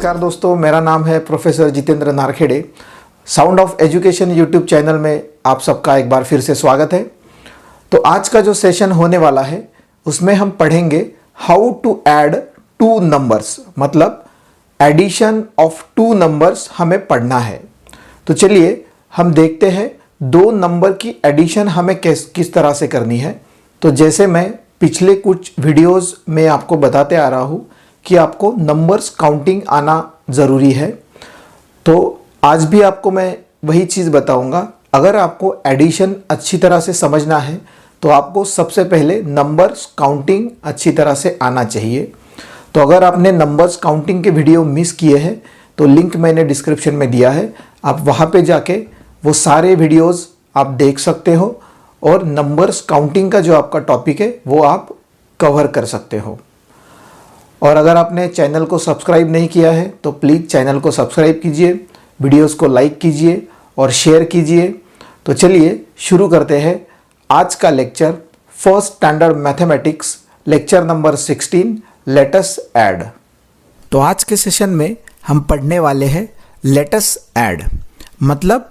नमस्कार दोस्तों, मेरा नाम है professor Jitendra Narkhede. Sound of education YouTube channel में आप सबका एक बार फिर से स्वागत है। तो आज का जो सेशन होने वाला है उसमें हम पढ़ेंगे how to add two numbers, मतलब एडिशन ऑफ टू नंबर्स हमें पढ़ना है। तो चलिए हम देखते हैं दो नंबर की एडिशन हमें किस तरह से करनी है। तो जैसे मैं पिछले कुछ वीडियोस में आपको बताते आ रहा हूँ कि आपको नंबर्स काउंटिंग आना ज़रूरी है, तो आज भी आपको मैं वही चीज़ बताऊंगा। अगर आपको एडिशन अच्छी तरह से समझना है तो आपको सबसे पहले नंबर्स काउंटिंग अच्छी तरह से आना चाहिए। तो अगर आपने नंबर्स काउंटिंग के वीडियो मिस किए हैं तो लिंक मैंने डिस्क्रिप्शन में दिया है, आप वहाँ पे जाके वो सारे वीडियोस आप देख सकते हो और नंबर्स काउंटिंग का जो आपका टॉपिक है वो आप कवर कर सकते हो। और अगर आपने चैनल को सब्सक्राइब नहीं किया है तो प्लीज़ चैनल को सब्सक्राइब कीजिए, वीडियोस को लाइक कीजिए और शेयर कीजिए। तो चलिए शुरू करते हैं आज का lecture, first standard mathematics lecture number 16, let us add. तो आज के सेशन में हम पढ़ने वाले हैं लेट अस ऐड, मतलब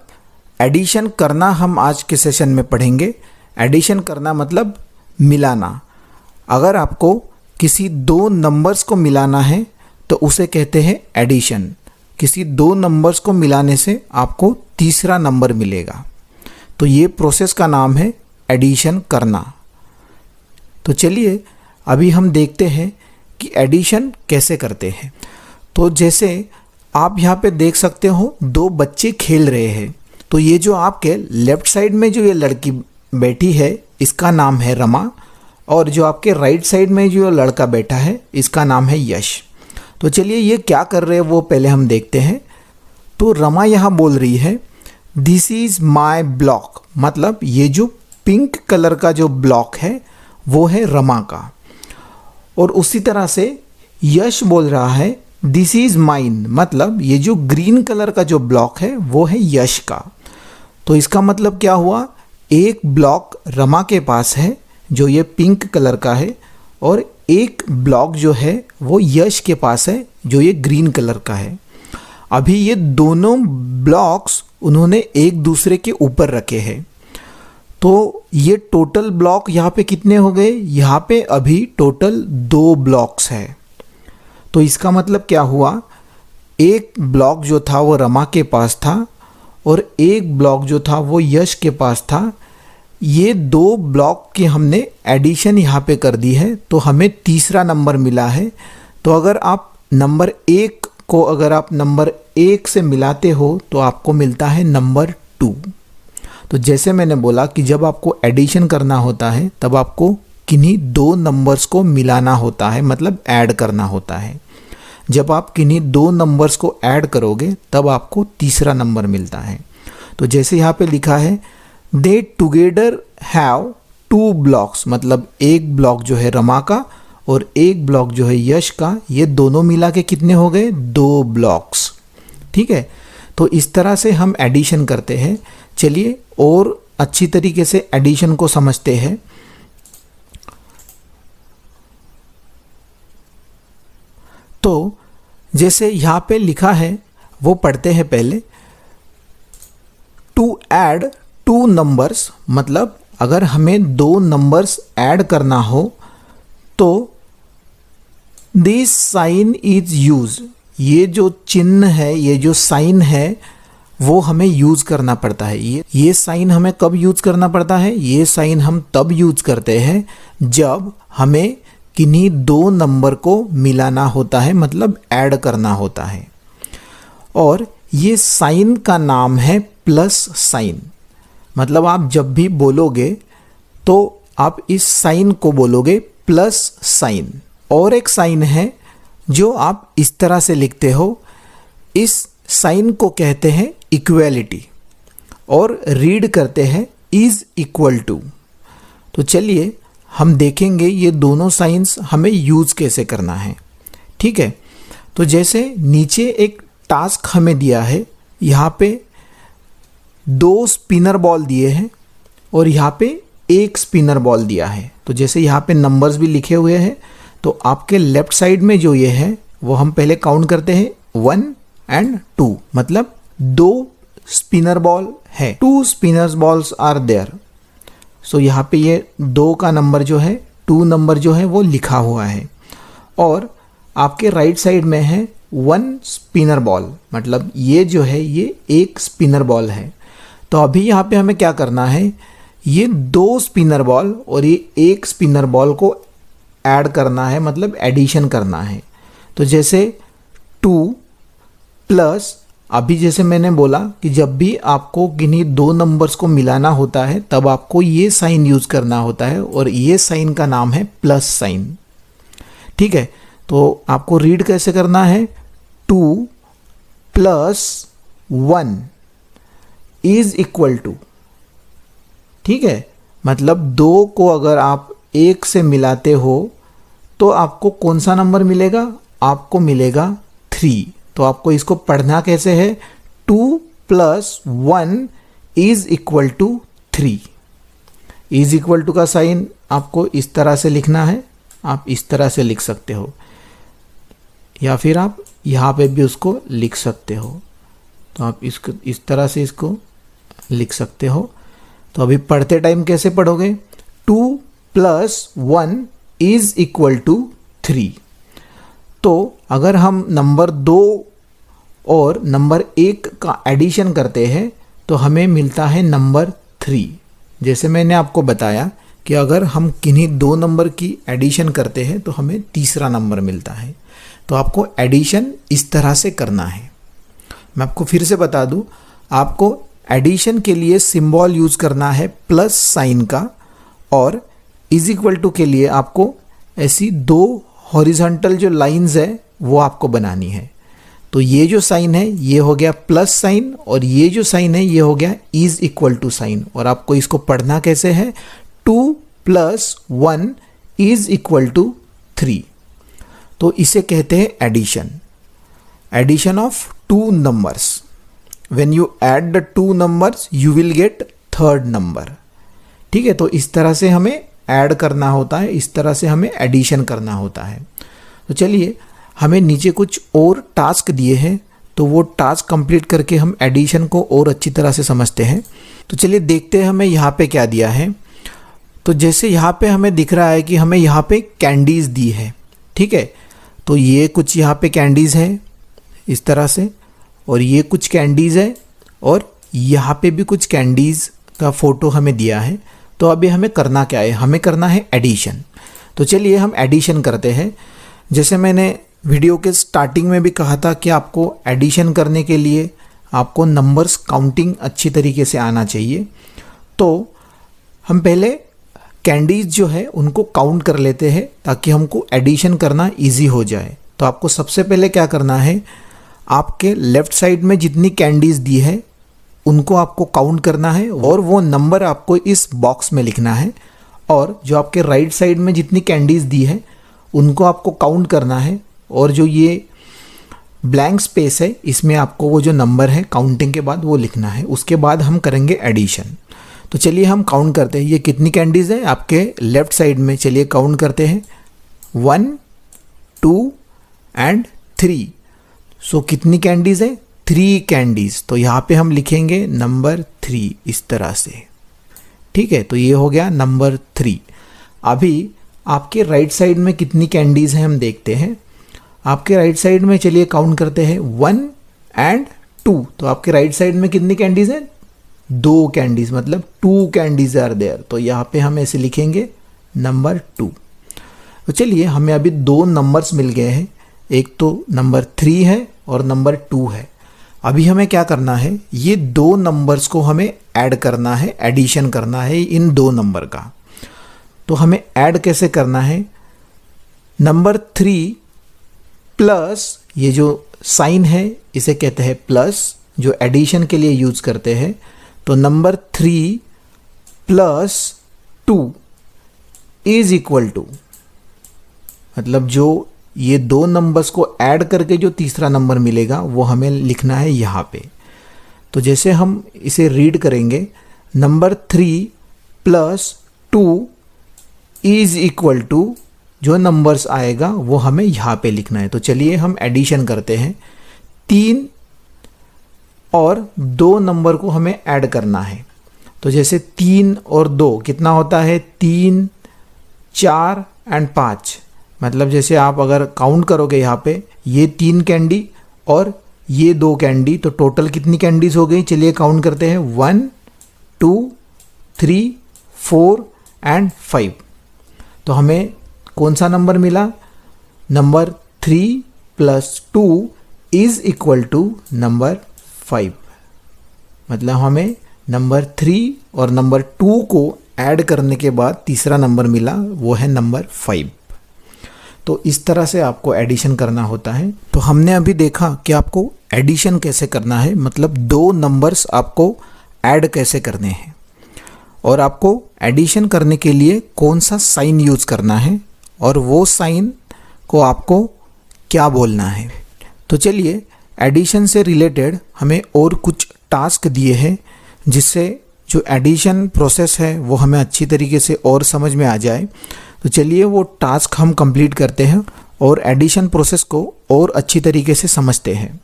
एडिशन करना। हम आज के सेशन में पढ़ेंगे एडिशन करना मतलब मिलाना। अगर आपको किसी दो नंबर्स को मिलाना है तो उसे कहते हैं एडिशन। किसी दो नंबर्स को मिलाने से आपको तीसरा नंबर मिलेगा, तो ये प्रोसेस का नाम है एडिशन करना। तो चलिए अभी हम देखते हैं कि एडिशन कैसे करते हैं। तो जैसे आप यहाँ पे देख सकते हो दो बच्चे खेल रहे हैं। तो ये जो आपके लेफ्ट साइड में जो ये लड़की बैठी है इसका नाम है रमा, और जो आपके राइट साइड में जो लड़का बैठा है इसका नाम है यश। तो चलिए ये क्या कर रहे हैं वो पहले हम देखते हैं। तो रमा यहाँ बोल रही है दिस इज़ माई ब्लॉक, मतलब ये जो पिंक कलर का जो ब्लॉक है वो है रमा का। और उसी तरह से यश बोल रहा है दिस इज़ माइन, मतलब ये जो ग्रीन कलर का जो ब्लॉक है वो है यश का। तो इसका मतलब क्या हुआ, एक ब्लॉक रमा के पास है जो ये पिंक कलर का है, और एक ब्लॉक जो है वो यश के पास है जो ये ग्रीन कलर का है। अभी ये दोनों ब्लॉक्स उन्होंने एक दूसरे के ऊपर रखे हैं। तो ये टोटल ब्लॉक यहाँ पे कितने हो गए, यहाँ पे अभी टोटल 2 ब्लॉक्स है। तो इसका मतलब क्या हुआ, एक ब्लॉक जो था वो रमा के पास था और एक ब्लॉक जो था वो यश के पास था। ये 2 ब्लॉक की हमने एडिशन यहाँ पे कर दी है तो हमें तीसरा नंबर मिला है। तो अगर आप नंबर 1 को अगर आप नंबर 1 से मिलाते हो तो आपको मिलता है नंबर 2। तो जैसे मैंने बोला कि जब आपको एडिशन करना होता है तब आपको किन्हीं 2 नंबर्स को मिलाना होता है, मतलब ऐड करना होता है। जब आप किन्हीं 2 नंबर्स को ऐड करोगे तब आपको तीसरा नंबर मिलता है। तो जैसे यहाँ पे लिखा है दे टुगेदर हैव 2 ब्लॉक्स, मतलब एक ब्लॉक जो है रमा का और एक ब्लॉक जो है यश का, ये दोनों मिला के कितने हो गए, 2 ब्लॉक्स। ठीक है, तो इस तरह से हम एडिशन करते हैं। चलिए और अच्छी तरीके से एडिशन को समझते हैं। तो जैसे यहाँ पे लिखा है वो पढ़ते हैं पहले। टू ऐड 2 नंबर्स, मतलब अगर हमें 2 नंबर्स ऐड करना हो तो दिस साइन इज यूज, ये जो चिन्ह है, ये जो साइन है वो हमें यूज करना पड़ता है। ये साइन हमें कब यूज करना पड़ता है, ये साइन हम तब यूज करते हैं जब हमें किन्हीं 2 नंबर को मिलाना होता है, मतलब ऐड करना होता है। और ये साइन का नाम है प्लस साइन, मतलब आप जब भी बोलोगे तो आप इस साइन को बोलोगे प्लस साइन। और एक साइन है जो आप इस तरह से लिखते हो, इस साइन को कहते हैं इक्वलिटी और रीड करते हैं इज इक्वल टू। तो चलिए हम देखेंगे ये दोनों साइंस हमें यूज कैसे करना है। ठीक है, तो जैसे नीचे एक टास्क हमें दिया है, यहाँ पे 2 स्पिनर बॉल दिए हैं और यहाँ पे 1 स्पिनर बॉल दिया है। तो जैसे यहाँ पे नंबर्स भी लिखे हुए हैं, तो आपके लेफ्ट साइड में जो ये है वो हम पहले काउंट करते हैं 1 एंड 2, मतलब 2 स्पिनर बॉल है, 2 स्पिनर्स बॉल्स आर देयर। सो यहाँ पे ये 2 का नंबर जो है, 2 नंबर जो है वो लिखा हुआ है, और आपके राइट साइड में है 1 स्पिनर बॉल, मतलब ये जो है ये एक स्पिनर बॉल है। तो अभी यहाँ पे हमें क्या करना है, ये 2 स्पिनर बॉल और ये एक स्पिनर बॉल को ऐड करना है, मतलब एडिशन करना है। तो जैसे 2 प्लस, अभी जैसे मैंने बोला कि जब भी आपको किन्हीं 2 नंबर्स को मिलाना होता है तब आपको ये साइन यूज करना होता है, और ये साइन का नाम है प्लस साइन। ठीक है, तो आपको रीड कैसे करना है, 2 प्लस 1 इज इक्वल टू, ठीक है, मतलब 2 को अगर आप 1 से मिलाते हो तो आपको कौन सा नंबर मिलेगा, आपको मिलेगा 3। तो आपको इसको पढ़ना कैसे है, 2 plus 1 is equal to 3। Is equal to का साइन आपको इस तरह से लिखना है, आप इस तरह से लिख सकते हो, या फिर आप यहाँ पे भी उसको लिख सकते हो। तो आप इसको इस तरह से इसको लिख सकते हो। तो अभी पढ़ते टाइम कैसे पढ़ोगे, 2 प्लस 1 इज इक्वल टू 3। तो अगर हम नंबर 2 और नंबर 1 का एडिशन करते हैं तो हमें मिलता है नंबर 3। जैसे मैंने आपको बताया कि अगर हम किन्हीं 2 नंबर की एडिशन करते हैं तो हमें तीसरा नंबर मिलता है। तो आपको एडिशन इस तरह से करना है। मैं आपको फिर से बता दूं, आपको एडिशन के लिए सिंबल यूज करना है प्लस साइन का, और इज इक्वल टू के लिए आपको ऐसी 2 हॉरिजॉन्टल जो लाइंस है वो आपको बनानी है। तो ये जो साइन है ये हो गया प्लस साइन, और ये जो साइन है ये हो गया इज इक्वल टू साइन। और आपको इसको पढ़ना कैसे है, 2 प्लस 1 इज इक्वल टू 3। तो इसे कहते हैं addition, addition of 2 numbers. When you add the 2 numbers, you will get 3rd number। ठीक है, तो इस तरह से हमें ऐड करना होता है, इस तरह से हमें एडिशन करना होता है। तो चलिए, हमें नीचे कुछ और टास्क दिए हैं, तो वो टास्क कंप्लीट करके हम एडिशन को और अच्छी तरह से समझते हैं। तो चलिए देखते हैं हमें यहाँ पे क्या दिया है। तो जैसे यहाँ पे हमें दिख रहा है कि हमें यहाँ पे कैंडीज दी है, ठीक है, तो ये कुछ यहाँ पे कैंडीज है इस तरह से, और ये कुछ कैंडीज़ है, और यहाँ पे भी कुछ कैंडीज़ का फ़ोटो हमें दिया है। तो अभी हमें करना क्या है, हमें करना है एडिशन। तो चलिए हम एडिशन करते हैं। जैसे मैंने वीडियो के स्टार्टिंग में भी कहा था कि आपको एडिशन करने के लिए आपको नंबर्स काउंटिंग अच्छी तरीके से आना चाहिए। तो हम पहले कैंडीज़ जो है उनको काउंट कर लेते हैं ताकि हमको एडिशन करना ईजी हो जाए। तो आपको सबसे पहले क्या करना है, आपके लेफ्ट साइड में जितनी कैंडीज दी है उनको आपको काउंट करना है, और वो नंबर आपको इस बॉक्स में लिखना है। और जो आपके राइट साइड में जितनी कैंडीज दी है उनको आपको काउंट करना है, और जो ये ब्लैंक स्पेस है इसमें आपको वो जो नंबर है काउंटिंग के बाद वो लिखना है। उसके बाद हम करेंगे एडिशन। तो चलिए हम काउंट करते हैं, ये कितनी कैंडीज है आपके लेफ्ट साइड में, चलिए काउंट करते हैं, 1 2 एंड 3। सो कितनी कैंडीज है, 3 कैंडीज। तो यहाँ पे हम लिखेंगे नंबर 3 इस तरह से, ठीक है। तो ये हो गया नंबर 3। अभी आपके राइट साइड में कितनी कैंडीज हैं हम देखते हैं। आपके राइट साइड में चलिए काउंट करते हैं 1 एंड 2। तो आपके राइट साइड में कितनी कैंडीज हैं, 2 कैंडीज, मतलब 2 कैंडीज आर देयर। तो यहाँ पे हम ऐसे लिखेंगे नंबर 2। तो चलिए हमें अभी 2 नंबर्स मिल गए हैं, एक तो नंबर 3 है और नंबर 2 है। अभी हमें क्या करना है, ये 2 नंबर्स को हमें ऐड करना है, एडिशन करना है इन 2 नंबर का। तो हमें ऐड कैसे करना है, नंबर 3 प्लस ये जो साइन है इसे कहते हैं प्लस, जो एडिशन के लिए यूज करते हैं। तो number 3 plus 2 is equal to, मतलब जो ये 2 नंबर्स को ऐड करके जो तीसरा नंबर मिलेगा वो हमें लिखना है यहाँ पे। तो जैसे हम इसे रीड करेंगे, number 3 plus 2 is equal to, जो नंबर्स आएगा वो हमें यहाँ पे लिखना है। तो चलिए हम एडिशन करते हैं, 3 और 2 नंबर को हमें ऐड करना है। तो जैसे 3 और 2 कितना होता है, 3, 4 एंड 5। मतलब जैसे आप अगर काउंट करोगे यहाँ पे, ये 3 कैंडी और ये 2 कैंडी, तो टोटल कितनी कैंडीज हो गई, चलिए काउंट करते हैं। 1, 2, 3, 4 एंड 5। तो हमें कौन सा नंबर मिला, number 3 + 2 is equal to number 5। मतलब हमें नंबर 3 और नंबर 2 को ऐड करने के बाद तीसरा नंबर मिला, वो है नंबर 5। तो इस तरह से आपको एडिशन करना होता है। तो हमने अभी देखा कि आपको एडिशन कैसे करना है, मतलब 2 नंबर्स आपको ऐड कैसे करने हैं और आपको एडिशन करने के लिए कौन सा साइन यूज करना है और वो साइन को आपको क्या बोलना है। तो चलिए, एडिशन से रिलेटेड हमें और कुछ टास्क दिए हैं जिससे जो एडिशन प्रोसेस है वो हमें अच्छी तरीके से और समझ में आ जाए। तो चलिए वो टास्क हम कंप्लीट करते हैं और एडिशन प्रोसेस को और अच्छी तरीके से समझते हैं।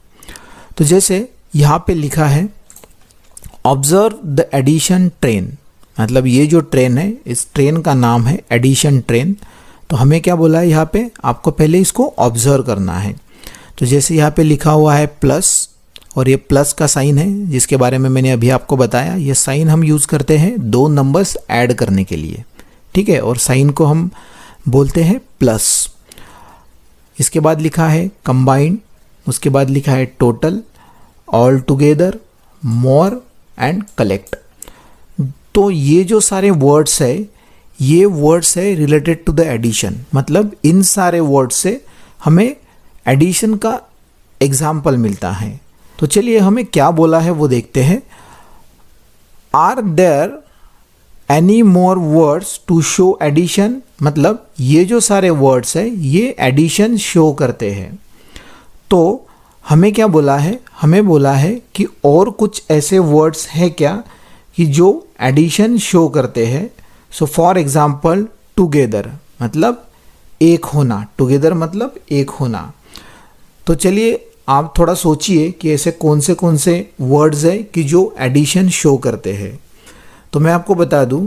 तो जैसे यहाँ पे लिखा है ऑब्जर्व द एडिशन ट्रेन, मतलब ये जो ट्रेन है, इस ट्रेन का नाम है एडिशन ट्रेन। तो हमें क्या बोला है यहाँ पे, आपको पहले इसको ऑब्जर्व करना है। तो जैसे यहाँ पे लिखा हुआ है प्लस, और ये प्लस का साइन है जिसके बारे में मैंने अभी आपको बताया। ये साइन हम यूज़ करते हैं 2 नंबर्स ऐड करने के लिए, ठीक है, और साइन को हम बोलते हैं प्लस। इसके बाद लिखा है कंबाइंड, उसके बाद लिखा है total, all together, more and collect. तो ये जो सारे वर्ड्स है, ये वर्ड्स है रिलेटेड टू द एडिशन, मतलब इन सारे वर्ड्स से हमें एडिशन का एग्जाम्पल मिलता है। तो चलिए हमें क्या बोला है वो देखते हैं। Are there any more words to show addition, मतलब ये जो सारे वर्ड्स है ये एडिशन शो करते हैं। तो हमें क्या बोला है, हमें बोला है कि और कुछ ऐसे वर्ड्स हैं क्या कि जो एडिशन शो करते हैं। सो फॉर एग्जाम्पल टुगेदर, मतलब एक होना, टुगेदर मतलब एक होना। तो चलिए आप थोड़ा सोचिए कि ऐसे कौन से वर्ड्स है कि जो एडिशन शो करते हैं। तो मैं आपको बता दूं,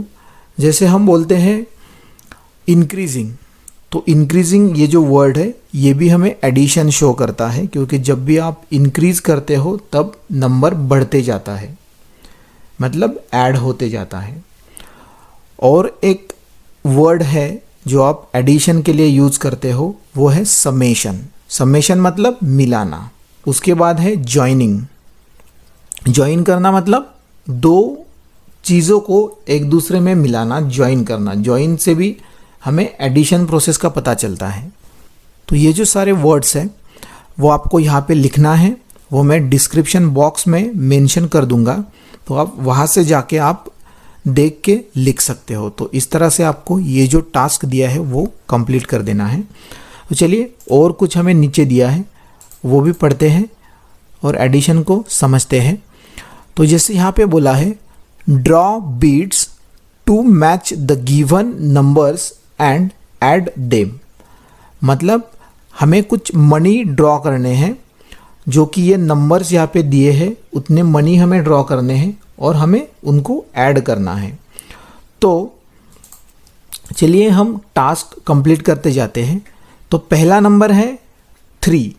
जैसे हम बोलते हैं इंक्रीजिंग, तो इंक्रीजिंग ये जो वर्ड है ये भी हमें एडिशन शो करता है, क्योंकि जब भी आप इंक्रीज करते हो तब नंबर बढ़ते जाता है, मतलब ऐड होते जाता है। और एक वर्ड है जो आप एडिशन के लिए यूज करते हो, वो है समेशन। समेशन मतलब मिलाना। उसके बाद है जॉइनिंग। जॉइन करना मतलब 2 चीज़ों को एक दूसरे में मिलाना, जॉइन करना। जॉइन से भी हमें एडिशन प्रोसेस का पता चलता है। तो ये जो सारे वर्ड्स हैं वो आपको यहाँ पे लिखना है, वो मैं डिस्क्रिप्शन बॉक्स में मेंशन कर दूंगा, तो आप वहाँ से जाके आप देख के लिख सकते हो। तो इस तरह से आपको ये जो टास्क दिया है वो कंप्लीट कर देना है। तो चलिए और कुछ हमें नीचे दिया है वो भी पढ़ते हैं और एडिशन को समझते हैं। तो जैसे यहाँ पे बोला है draw beads to match the given numbers and add them, मतलब हमें कुछ मनी ड्रॉ करने हैं, जो कि ये नंबर्स यहाँ पे दिए हैं उतने मनी हमें ड्रॉ करने हैं और हमें उनको ऐड करना है। तो चलिए हम टास्क कंप्लीट करते जाते हैं। तो पहला नंबर है 3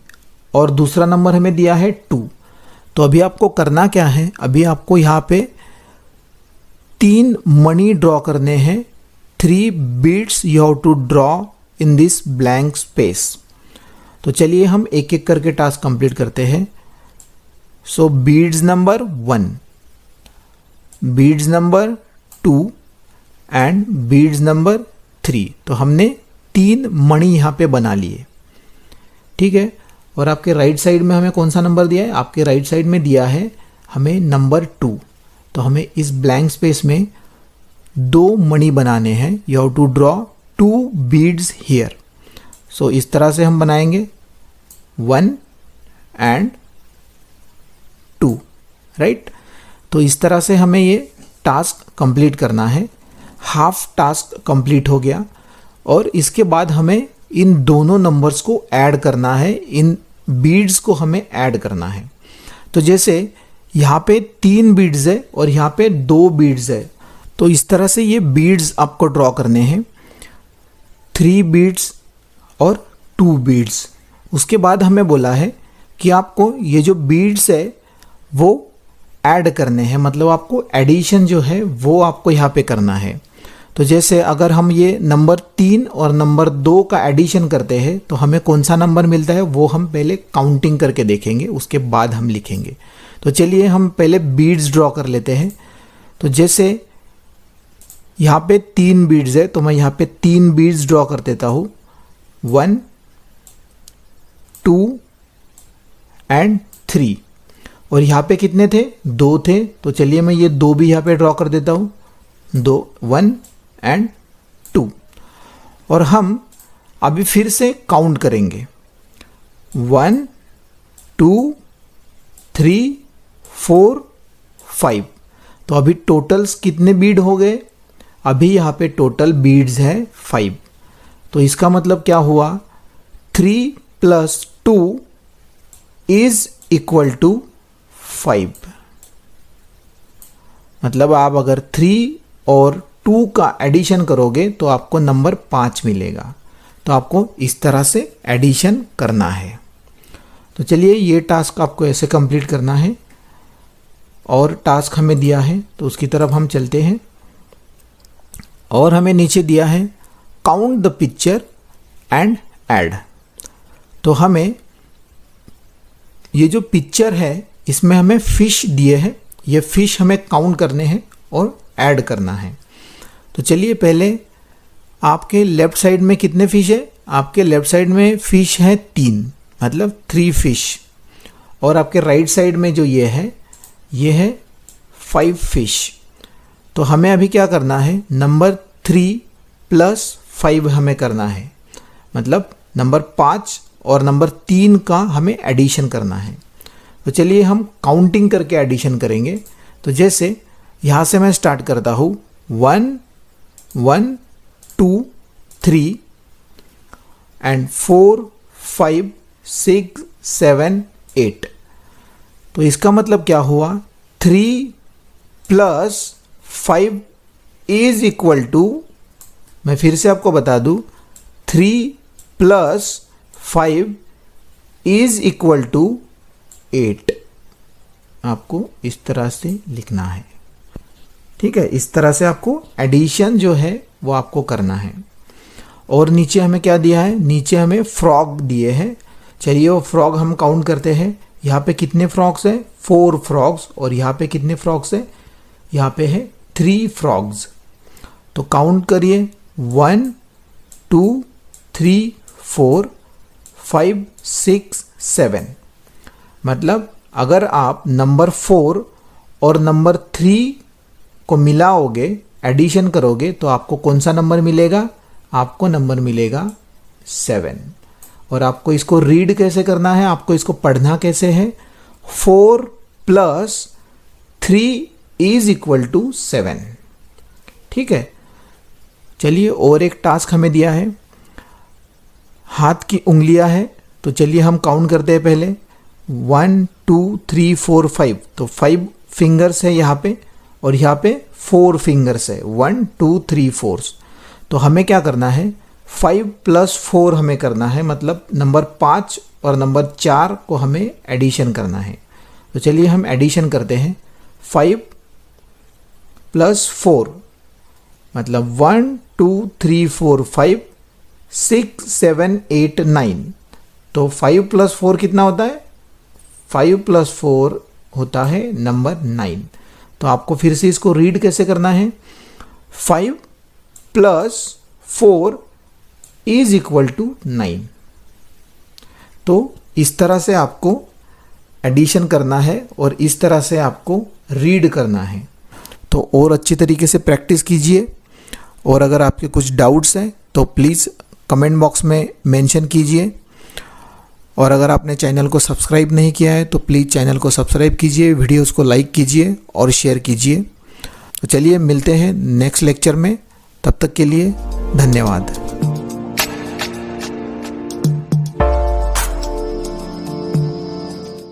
और दूसरा नंबर हमें दिया है 2। तो अभी आपको करना क्या है, अभी आपको यहाँ पे 3 मनी ड्रॉ करने हैं। 3 beads you have to draw in this blank space. तो चलिए हम एक एक करके टास्क कंप्लीट करते हैं। So beads number 1, beads number 2 and beads number 3। तो हमने 3 मणि यहाँ पे बना लिए, ठीक है। और आपके राइट साइड में हमें कौन सा नंबर दिया है, आपके राइट साइड में दिया है हमें नंबर 2। तो हमें इस ब्लैंक स्पेस में 2 मणि बनाने हैं। You have to draw 2 beads here. So इस तरह से हम बनाएंगे 1 एंड 2, राइट। तो इस तरह से हमें ये टास्क कंप्लीट करना है। हाफ टास्क कंप्लीट हो गया और इसके बाद हमें इन दोनों नंबर्स को ऐड करना है इन बीड्स को हमें ऐड करना है। तो जैसे यहाँ पे 3 बीड्स है और यहाँ पे 2 बीड्स है, तो इस तरह से ये बीड्स आपको ड्रॉ करने हैं, 3 बीड्स और 2 बीड्स। उसके बाद हमें बोला है कि आपको ये जो बीड्स है वो ऐड करने हैं, मतलब आपको एडिशन जो है वो आपको यहाँ पे करना है। तो जैसे अगर हम ये नंबर 3 और नंबर 2 का एडिशन करते हैं तो हमें कौन सा नंबर मिलता है वो हम पहले काउंटिंग करके देखेंगे, उसके बाद हम लिखेंगे। तो चलिए हम पहले बीड्स ड्रॉ कर लेते हैं। तो जैसे यहाँ पे 3 बीड्स है तो मैं यहाँ पे 3 बीड्स ड्रॉ कर देता हूँ, 1 2 एंड 3। और यहाँ पे कितने थे? 2 थे, तो चलिए मैं ये 2 भी यहाँ पे ड्रॉ कर देता हूँ, 2 1 एंड 2। और हम अभी फिर से काउंट करेंगे, 1 2 3 4 5। तो अभी टोटल्स कितने बीड हो गए? अभी यहाँ पे टोटल बीड्स है 5। तो इसका मतलब क्या हुआ? 3 + 2 इज इक्वल टू 5। मतलब आप अगर 3 और 2 का एडिशन करोगे तो आपको नंबर 5 मिलेगा। तो आपको इस तरह से एडिशन करना है। तो चलिए ये टास्क आपको ऐसे कंप्लीट करना है, और टास्क हमें दिया है तो उसकी तरफ हम चलते हैं। और हमें नीचे दिया है count the picture and add. तो हमें ये जो पिक्चर है इसमें हमें फिश दिए हैं, ये फिश हमें काउंट करने हैं और ऐड करना है। तो चलिए पहले आपके लेफ्ट साइड में कितने फिश है? आपके लेफ्ट साइड में फिश है 3, मतलब 3 फिश। और आपके राइट साइड में जो ये है 5 फिश। तो हमें अभी क्या करना है? नंबर 3 + 5 हमें करना है, मतलब नंबर 5 और नंबर 3 का हमें एडिशन करना है। तो चलिए हम काउंटिंग करके एडिशन करेंगे। तो जैसे यहाँ से मैं स्टार्ट करता हूँ, 1 1 2 3 एंड 4 5 6 7 8। तो इसका मतलब क्या हुआ? 3 + 5 इज इक्वल टू, मैं फिर से आपको बता दूं, 3 + 5 इज इक्वल टू 8। आपको इस तरह से लिखना है, ठीक है? इस तरह से आपको एडिशन जो है वो आपको करना है। और नीचे हमें क्या दिया है? नीचे हमें फ्रॉग दिए हैं। चलिए वो फ्रॉग हम काउंट करते हैं। यहाँ पे कितने फ्रॉग्स हैं? 4 फ्रॉग्स। और यहाँ पे कितने फ्रॉग्स हैं? यहाँ पे है 3 फ्रॉग्स। तो काउंट करिए, 1 2 3 4 5 6 7। मतलब अगर आप नंबर 4 और नंबर 3 को मिलाओगे, एडिशन करोगे, तो आपको कौन सा नंबर मिलेगा? आपको नंबर मिलेगा 7। और आपको इसको रीड कैसे करना है? आपको इसको पढ़ना कैसे है? 4 + 3 इज इक्वल टू 7। ठीक है। चलिए और एक टास्क हमें दिया है, हाथ की उंगलियां है। तो चलिए हम काउंट करते हैं पहले, 1 2 3 4 5। तो 5 फिंगर्स है यहाँ पे, और यहाँ पे 4 फिंगर्स है, 1 2 3 4। तो हमें क्या करना है? 5 + 4 हमें करना है, मतलब नंबर 5 और नंबर 4 को हमें एडिशन करना है। तो चलिए हम एडिशन करते हैं। 5 + 4 मतलब 1 2 3 4 5 6 7 8 9। तो 5 + 4 कितना होता है? 5 + 4 होता है नंबर 9। तो आपको फिर से इसको रीड कैसे करना है? 5 + 4 इज इक्वल टू 9। तो इस तरह से आपको एडिशन करना है और इस तरह से आपको रीड करना है। तो और अच्छी तरीके से प्रैक्टिस कीजिए, और अगर आपके कुछ डाउट्स हैं तो प्लीज़ कमेंट बॉक्स में मेंशन कीजिए। और अगर आपने चैनल को सब्सक्राइब नहीं किया है तो प्लीज़ चैनल को सब्सक्राइब कीजिए, वीडियोस को लाइक कीजिए और शेयर कीजिए। तो चलिए मिलते हैं नेक्स्ट लेक्चर में, तब तक के लिए धन्यवाद।